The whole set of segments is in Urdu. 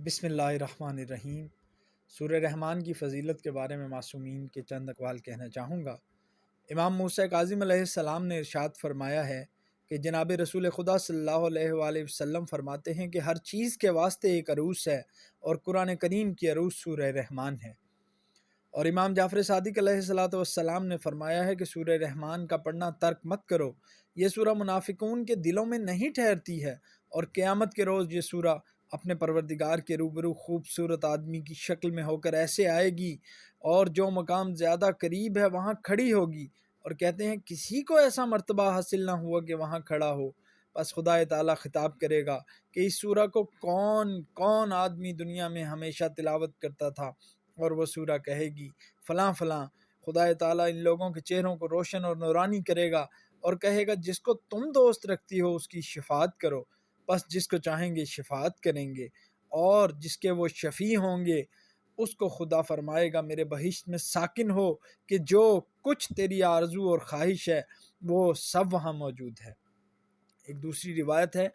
بسم اللہ الرحمن الرحیم۔ سورہ رحمان کی فضیلت کے بارے میں معصومین کے چند اقوال کہنا چاہوں گا۔ امام موسیٰ کاظم علیہ السلام نے ارشاد فرمایا ہے کہ جناب رسول خدا صلی اللہ علیہ وآلہ وسلم فرماتے ہیں کہ ہر چیز کے واسطے ایک عروس ہے اور قرآن کریم کی عروس سورہ رحمان ہے۔ اور امام جعفر صادق علیہ السلام نے فرمایا ہے کہ سورہ رحمان کا پڑھنا ترک مت کرو، یہ سورہ منافقون کے دلوں میں نہیں ٹھہرتی ہے، اور قیامت کے روز یہ سورہ اپنے پروردگار کے روبرو خوبصورت آدمی کی شکل میں ہو کر ایسے آئے گی اور جو مقام زیادہ قریب ہے وہاں کھڑی ہوگی، اور کہتے ہیں کسی کو ایسا مرتبہ حاصل نہ ہوا کہ وہاں کھڑا ہو۔ بس خدا تعالیٰ خطاب کرے گا کہ اس سورہ کو کون کون آدمی دنیا میں ہمیشہ تلاوت کرتا تھا، اور وہ سورہ کہے گی فلاں فلاں۔ خدا تعالیٰ ان لوگوں کے چہروں کو روشن اور نورانی کرے گا اور کہے گا جس کو تم دوست رکھتی ہو اس کی شفاعت کرو، بس جس کو چاہیں گے شفاعت کریں گے، اور جس کے وہ شفیع ہوں گے اس کو خدا فرمائے گا میرے بہشت میں ساکن ہو، کہ جو کچھ تیری آرزو اور خواہش ہے وہ سب وہاں موجود ہے۔ ایک دوسری روایت ہے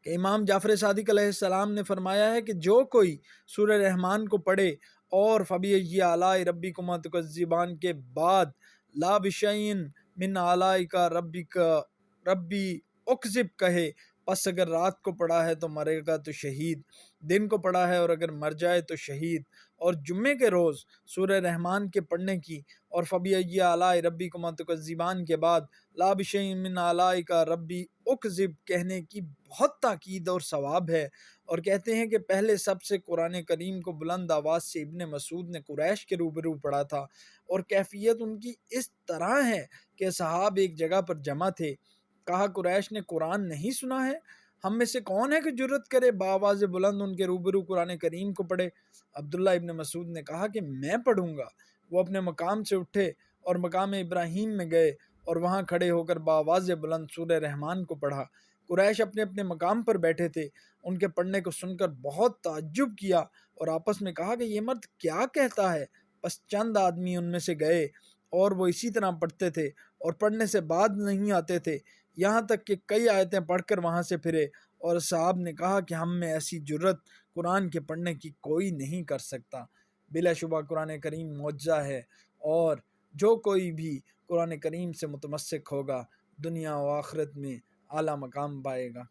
کہ امام جعفر صادق علیہ السلام نے فرمایا ہے کہ جو کوئی سورہ رحمان کو پڑھے اور فبأي آلاء ربكما تكذبان کے بعد لا بشيء من آلائك ربك ربی اکذب کہے، پس اگر رات کو پڑھا ہے تو مرے گا تو شہید، دن کو پڑھا ہے اور اگر مر جائے تو شہید، اور جمعے کے روز سورہ رحمان کے پڑھنے کی اور فبأي آلاء ربكما تكذبان کے بعد لا بشيء من آلائك ربی اکذب کہنے کی بہت تاکید اور ثواب ہے۔ اور کہتے ہیں کہ پہلے سب سے قرآن کریم کو بلند آواز سے ابن مسعود نے قریش کے روبرو پڑھا تھا، اور کیفیت ان کی اس طرح ہے کہ صحاب ایک جگہ پر جمع تھے۔ کہا قریش نے قرآن نہیں سنا ہے؟ ہم میں سے کون ہے کہ جرت کرے بآواز بلند ان کے روبرو قرآن کریم کو پڑھے؟ عبداللہ ابن مسعود نے کہا کہ میں پڑھوں گا۔ وہ اپنے مقام سے اٹھے اور مقام ابراہیم میں گئے اور وہاں کھڑے ہو کر بآواز بلند سورہ رحمان کو پڑھا۔ قریش اپنے اپنے مقام پر بیٹھے تھے، ان کے پڑھنے کو سن کر بہت تعجب کیا اور آپس میں کہا کہ یہ مرد کیا کہتا ہے؟ بس چند آدمی ان میں سے گئے اور وہ اسی طرح پڑھتے تھے اور پڑھنے سے بعد نہیں آتے تھے، یہاں تک کہ کئی آیتیں پڑھ کر وہاں سے پھرے، اور صاحب نے کہا کہ ہم میں ایسی جرت قرآن کے پڑھنے کی کوئی نہیں کر سکتا۔ بلا شبہ قرآن کریم معجزہ ہے، اور جو کوئی بھی قرآن کریم سے متمسک ہوگا دنیا و آخرت میں اعلیٰ مقام پائے گا۔